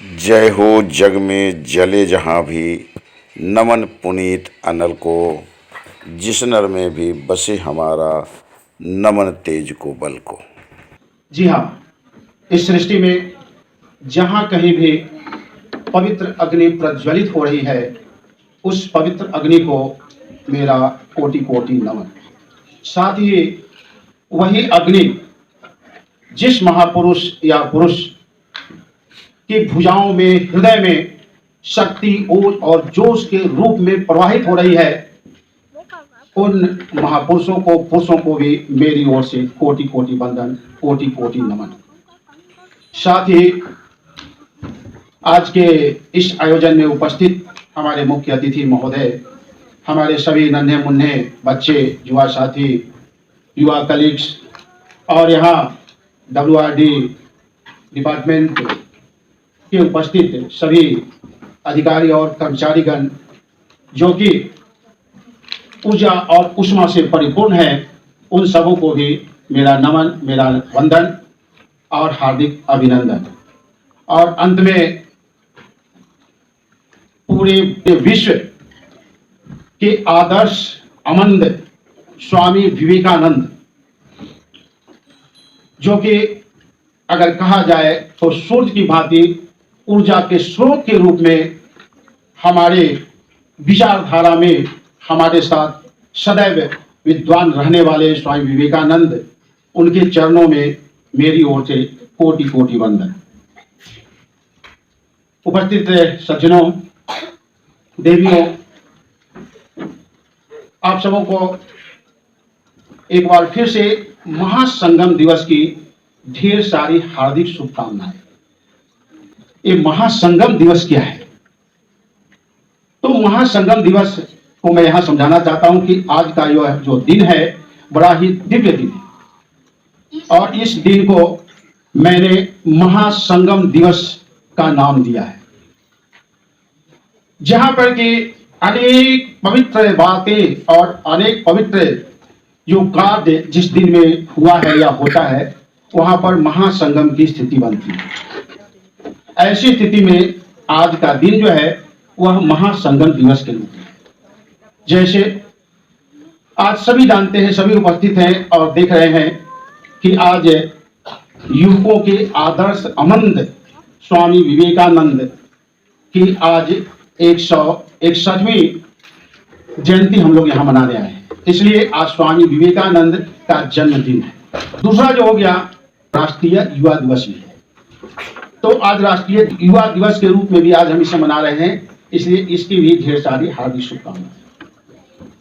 जय हो जग में जले जहाँ भी, नमन पुनीत अनल को। जिस नर में भी बसे हमारा, नमन तेज को बल को। जी हाँ, इस सृष्टि में जहाँ कहीं भी पवित्र अग्नि प्रज्वलित हो रही है, उस पवित्र अग्नि को मेरा कोटि कोटि नमन। साथ ही वही अग्नि जिस महापुरुष या पुरुष की भुजाओं में, हृदय में शक्ति, ओज और जोश के रूप में प्रवाहित हो रही है, उन महापुरुषों को, पुरुषों को भी मेरी ओर से कोटि कोटि वंदन, कोटि कोटि नमन। साथ ही आज के इस आयोजन में उपस्थित हमारे मुख्य अतिथि महोदय, हमारे सभी नन्हे मुन्ने बच्चे, युवा साथी, युवा कलीग्स और यहाँ WRD डिपार्टमेंट के उपस्थित सभी अधिकारी और कर्मचारीगण जो कि ऊर्जा और उष्मा से परिपूर्ण है, उन सबों को भी मेरा नमन, मेरा वंदन और हार्दिक अभिनंदन। और अंत में पूरे विश्व के आदर्श अमंद स्वामी विवेकानंद, जो कि अगर कहा जाए तो सूर्य की भांति ऊर्जा के स्रोत के रूप में हमारे विचारधारा में हमारे साथ सदैव विद्वान रहने वाले स्वामी विवेकानंद, उनके चरणों में मेरी ओर से कोटि कोटि वंदन। उपस्थित सज्जनों, देवियों, आप सबों को एक बार फिर से महासंगम दिवस की ढेर सारी हार्दिक शुभकामनाएं। ये महासंगम दिवस क्या है? तो महासंगम दिवस को मैं यहां समझाना चाहता हूं कि आज का जो दिन है, बड़ा ही दिव्य दिन है और इस दिन को मैंने महासंगम दिवस का नाम दिया है, जहां पर कि अनेक पवित्र बातें और अनेक पवित्र जो कार्य जिस दिन में हुआ है या होता है, वहां पर महासंगम की स्थिति बनती है। ऐसी स्थिति में आज का दिन जो है वह महासंगम दिवस के रूप में, जैसे आज सभी जानते हैं, सभी उपस्थित हैं और देख रहे हैं कि आज युवकों के आदर्श अमंद स्वामी विवेकानंद की आज 161वीं जयंती हम लोग यहाँ मनाने आए हैं। इसलिए आज स्वामी विवेकानंद का जन्मदिन है। दूसरा जो हो गया, राष्ट्रीय युवा दिवस भी है। तो आज राष्ट्रीय युवा दिवस के रूप में भी आज हम इसे मना रहे हैं, इसलिए इसकी भी ढेर सारी हार्दिक शुभकामनाएं।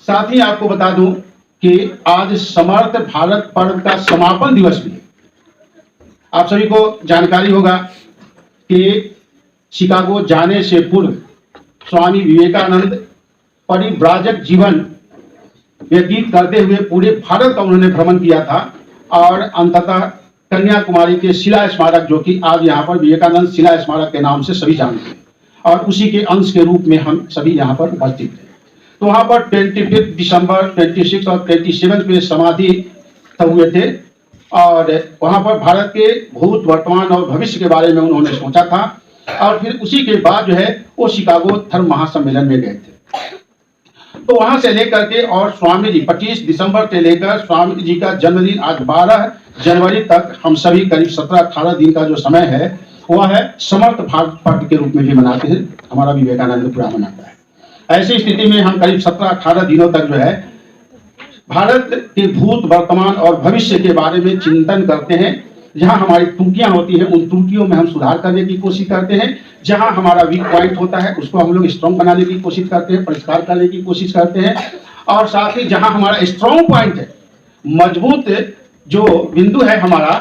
साथ ही आपको बता दूं कि आज समर्थ भारत पर्व का समापन दिवस भी है। आप सभी को जानकारी होगा कि शिकागो जाने से पूर्व स्वामी विवेकानंद परिव्राजक जीवन व्यतीत करते हुए पूरे भारत का उन्होंने भ्रमण किया था और अंततः कन्याकुमारी के शिला स्मारक, जो कि आज यहाँ पर विवेकानंद शिला स्मारक के नाम से सभी जानते हैं, और उसी के अंश के रूप में हम सभी यहाँ पर उपस्थित थे। तो वहाँ पर 25 दिसंबर, 26 और 27 में समाधि हुए थे और वहाँ पर भारत के भूत, वर्तमान और भविष्य के बारे में उन्होंने सोचा था। और फिर उसी के बाद जो है वो शिकागो धर्म महासम्मेलन में गए थे। तो वहां से लेकर के और स्वामी जी 25 दिसंबर से लेकर स्वामी जी का जन्मदिन आज 12 जनवरी तक हम सभी करीब 17-18 दिन का जो समय है वह है समर्थ भारत पर्व के रूप में भी मनाते हैं। हमारा विवेकानंद पूरा मनाता है। ऐसी स्थिति में हम करीब 17-18 दिनों तक जो है भारत के भूत, वर्तमान और भविष्य के बारे में चिंतन करते हैं। जहां हमारी त्रुटियां होती हैं, उन त्रुटियों में हम सुधार करने की कोशिश करते हैं। जहां हमारा वीक पॉइंट होता है, उसको हम लोग स्ट्रॉन्ग बनाने की कोशिश करते हैं, परिष्कार करने की कोशिश करते हैं। और साथ ही जहां हमारा स्ट्रॉन्ग पॉइंट है, मजबूत जो बिंदु है हमारा,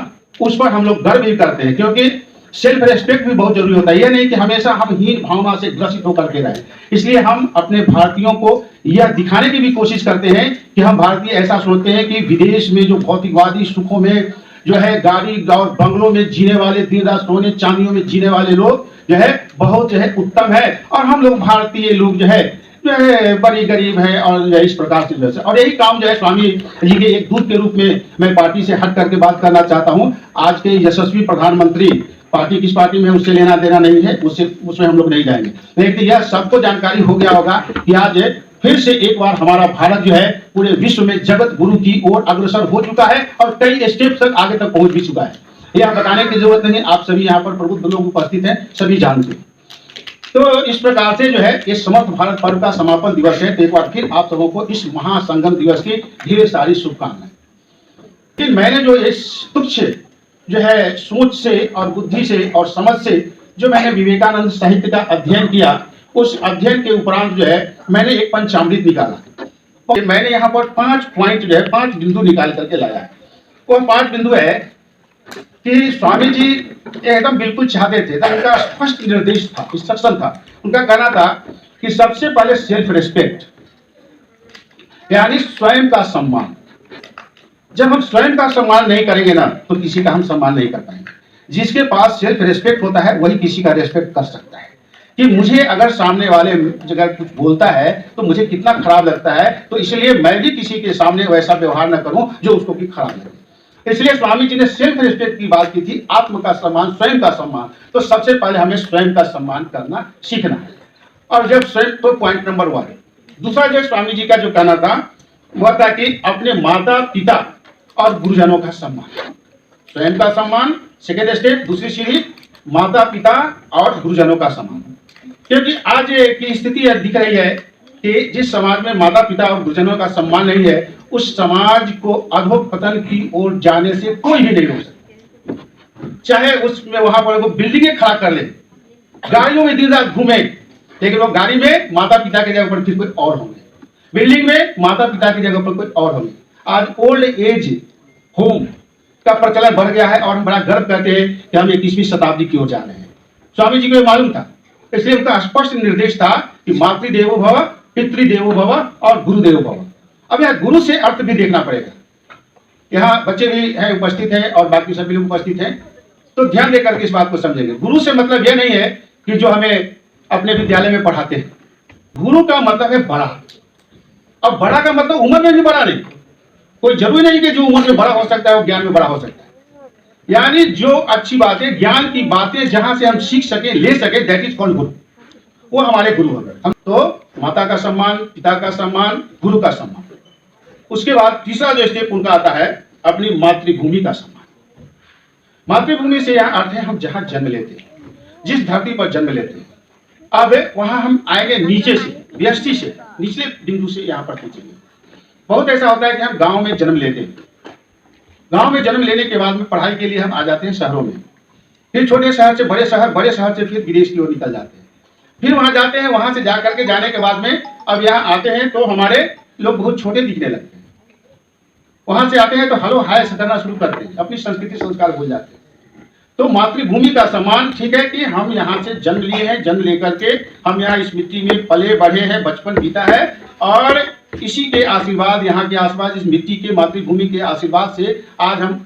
उस पर हम लोग गर्व भी करते हैं, क्योंकि सेल्फ रेस्पेक्ट भी बहुत जरूरी होता है। यह नहीं कि हमेशा हम हीन भावना से ग्रसित होकर के रहें। इसलिए हम अपने भारतीयों को यह दिखाने की भी कोशिश करते हैं कि हम भारतीय ऐसा सोचते हैं कि विदेश में जो भौतिकवादी सुखों में जो है गाड़ी और बंगलों में जीने वाले, दिन रात सोने चांदियों में जीने वाले लोग जो है बहुत जो है उत्तम है, और हम लोग भारतीय लोग जो है बड़ी गरीब है और इस प्रकार से। और यही काम जो है स्वामी जी के एक दूत के रूप में मैं पार्टी से हट करके बात करना चाहता हूं। आज के यशस्वी प्रधानमंत्री पार्टी किस पार्टी में है उससे लेना देना नहीं है, उससे उसमें हम लोग नहीं जाएंगे। लेकिन यह सबको जानकारी हो गया होगा कि आज फिर से एक बार हमारा भारत जो है पूरे विश्व में जगत गुरु की ओर अग्रसर हो चुका है और कई स्टेप तक आगे तक पहुंच भी चुका है। यह बताने की जरूरत नहीं, आप सभी यहाँ पर प्रबुद्ध लोग उपस्थित हैं, सभी जानते हैं। तो इस प्रकार से जो है ये समर्थ भारत पर्व का समापन दिवस है। तो एक बार फिर आप सबों को इस महासंगम दिवस की ढेर सारी शुभकामनाएं। लेकिन मैंने जो इस तुच्छ जो है सोच से और बुद्धि से और समझ से जो मैंने विवेकानंद साहित्य का अध्ययन किया, उस अध्ययन के उपरांत जो है मैंने एक पंचामृत निकाला और मैंने यहाँ पर 5 पॉइंट जो है 5 बिंदु निकाल करके लाया है। वो 5 बिंदु है कि स्वामी जी एकदम बिल्कुल चाहते थे, तो उनका स्पष्ट निर्देश था, इंस्ट्रक्शन था। उनका कहना था कि सबसे पहले सेल्फ रिस्पेक्ट, यानी स्वयं का सम्मान। जब हम स्वयं का सम्मान नहीं करेंगे ना तो किसी का हम सम्मान नहीं कर पाएंगे। जिसके पास सेल्फ रिस्पेक्ट होता है वही किसी का रिस्पेक्ट कर सकता है। कि मुझे अगर सामने वाले अगर कुछ बोलता है तो मुझे कितना खराब लगता है, तो इसलिए मैं भी किसी के सामने वैसा व्यवहार न करूं जो उसको भी खराब लगे। इसलिए स्वामी जी ने सेल्फ रिस्पेक्ट की बात की थी, आत्म का सम्मान, स्वयं का सम्मान। तो सबसे पहले हमें स्वयं का सम्मान करना सीखना है। और जब स्वयं, तो पॉइंट नंबर 1। दूसरा जो स्वामी जी का जो कहना था वह था कि अपने माता पिता और गुरुजनों का सम्मान, स्वयं का सम्मान सेकेंड स्टेप, दूसरी सीढ़ी माता पिता और गुरुजनों का सम्मान। क्योंकि आज की स्थिति यह दिख रही है कि जिस समाज में माता पिता और गुरुजनों का सम्मान नहीं है, उस समाज को अधोपतन की ओर जाने से कोई भी नहीं रोक सकता। चाहे उसमें वहां पर वो बिल्डिंगें खड़ा कर ले, गाड़ियों में दिन रात घूमे, लेकिन वो गाड़ी में माता पिता की जगह पर फिर कोई और होंगे, बिल्डिंग में माता पिता की जगह पर कोई और होंगे। आज ओल्ड एज होम का प्रचलन बढ़ गया है और हम बड़ा गर्व करते हैं कि हम 21वीं शताब्दी की ओर जा रहे हैं। स्वामी जी को मालूम था, इसलिए उनका स्पष्ट निर्देश था कि मातृदेवो भव, पितृदेवो भव और गुरुदेवो भव। अब यह गुरु से अर्थ भी देखना पड़ेगा। यहाँ बच्चे भी हैं, उपस्थित हैं और बाकी सभी लोग उपस्थित हैं, तो ध्यान देकर के इस बात को समझेंगे। गुरु से मतलब यह नहीं है कि जो हमें अपने विद्यालय में पढ़ाते हैं। गुरु का मतलब है बड़ा। अब बड़ा का मतलब उम्र में भी बड़ा नहीं, कोई जरूरी नहीं कि जो उम्र में बड़ा हो सकता है वो ज्ञान में बड़ा हो सकता है। यानी जो अच्छी बातें, ज्ञान की बातें जहां से हम सीख सके, ले सके, दैट इज कॉल्ड गुरु। वो हमारे गुरु होंगे। हम तो माता का सम्मान, पिता का सम्मान, गुरु का सम्मान। उसके बाद तीसरा जो स्टेप उनका आता है अपनी मातृभूमि का सम्मान। मातृभूमि से यह अर्थ है हम जहां जन्म लेते हैं, जिस धरती पर जन्म लेते हैं। अब वहां हम आएंगे नीचे से, व्यष्टि से, निचले बिंदु से यहाँ पर पहुंचेंगे। बहुत ऐसा होता है कि हम गांव में जन्म लेते हैं, गांव में जन्म लेने के बाद में पढ़ाई के लिए हम आ जाते हैं शहरों में, फिर छोटे शहर से बड़े शहर, बड़े शहर से फिर विदेश की ओर निकल जाते हैं, फिर वहां जाते हैं, वहां से जा करके जाने के बाद में अब यहाँ आते हैं तो हमारे लोग बहुत छोटे दिखने लगते हैं। वहां से आते हैं तो हलो हाय करना शुरू करते हैं, अपनी संस्कृति संस्कार भूल जाते हैं। तो मातृभूमि का सम्मान, ठीक है कि हम यहाँ से जन्म लिए हैं, जन्म लेकर के हम यहाँ इस मिट्टी में पले बढ़े हैं, बचपन बीता है और इसी के आशीर्वाद, यहाँ के आसपास इस मिट्टी के, मातृभूमि के आशीर्वाद से आज हम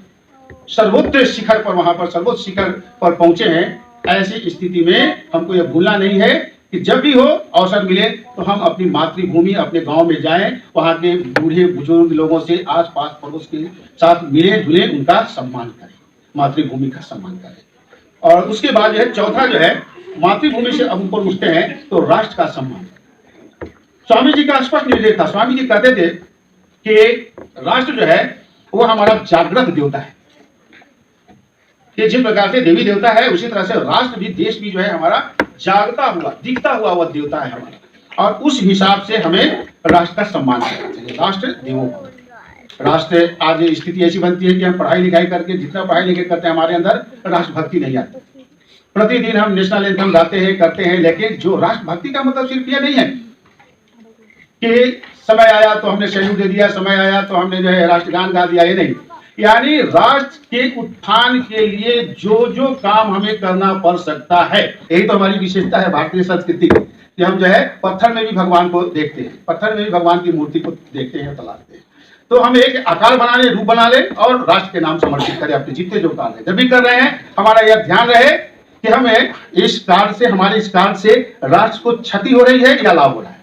सर्वोच्च शिखर पर, वहां पर सर्वोच्च शिखर पर पहुंचे हैं। ऐसी स्थिति में हमको यह भूलना नहीं है कि जब भी हो अवसर मिले तो हम अपनी मातृभूमि, अपने गांव में जाएं, वहां के बूढ़े बुजुर्ग लोगों से, आस पास पड़ोस के साथ मिले जुले, उनका सम्मान करें, मातृभूमि का सम्मान करें। और उसके बाद जो है चौथा जो है, मातृभूमि से अब ऊपर उठते हैं तो राष्ट्र का सम्मान। स्वामी जी का स्पष्ट निर्देश था। स्वामी जी कहते थे कि राष्ट्र जो है वो हमारा जागृत देवता है, कि जिस प्रकार से देवी देवता है उसी तरह से राष्ट्र भी, देश भी जो है हमारा जागता हुआ, दिखता हुआ वह देवता है हमारा। और उस हिसाब से हमें राष्ट्र का सम्मान करना चाहिए। राष्ट्र देवो भव। राष्ट्र, आज स्थिति ऐसी बनती है कि हम पढ़ाई लिखाई करके जितना पढ़ाई लिखाई करते हैं हमारे अंदर राष्ट्र भक्ति नहीं आती। प्रतिदिन हम नेशनल एंथम गाते हैं, करते हैं, लेकिन जो राष्ट्र भक्ति का मतलब सिर्फ यह नहीं है कि समय आया तो हमने सैल्यूट दे दिया, समय आया तो हमने जो है राष्ट्रगान गा दिया, ये नहीं। यानी राष्ट्र के उत्थान के लिए जो जो काम हमें करना पड़ सकता है, यही तो हमारी विशेषता है भारतीय संस्कृति की, कि हम जो है पत्थर में भी भगवान को देखते हैं, पत्थर में भी भगवान की मूर्ति को देखते हैं, तलाशते हैं। तो हम एक आकार बना ले, रूप बना ले और राष्ट्र के नाम समर्पित करें अपने जितने जो कार्य है। जब भी कर रहे हैं हमारा यह ध्यान रहे कि हमें इस कार्य से, हमारे इस कार्य से राष्ट्र को क्षति हो रही है या लाभ हो रहा है।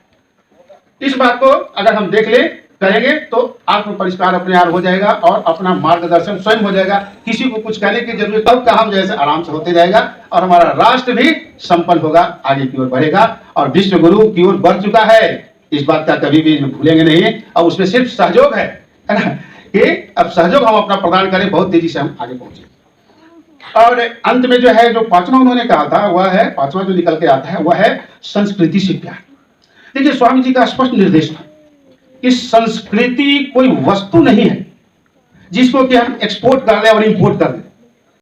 इस बात को अगर हम देख ले करेंगे तो आत्म परिष्कार अपने आप हो जाएगा और अपना मार्गदर्शन स्वयं हो जाएगा, किसी को कुछ कहने की जरूरत, तब काम जैसे आराम से होते जाएगा और हमारा राष्ट्र भी संपन्न होगा, आगे की ओर बढ़ेगा और विश्व गुरु की ओर बढ़ चुका है। इस बात का कभी भी भूलेंगे नहीं। और उसमें सिर्फ सहयोग है ना, कि अब सहयोग हम अपना प्रदान करें, बहुत तेजी से हम आगे पहुंचे। और अंत में जो है, जो पांचवा उन्होंने कहा था, वह है, पांचवा जो निकल के आता है वह है संस्कृति से प्यार। देखिए स्वामी जी का स्पष्ट निर्देश था कि संस्कृति कोई वस्तु नहीं है जिसको कि हम एक्सपोर्ट कर ले और इंपोर्ट कर ले।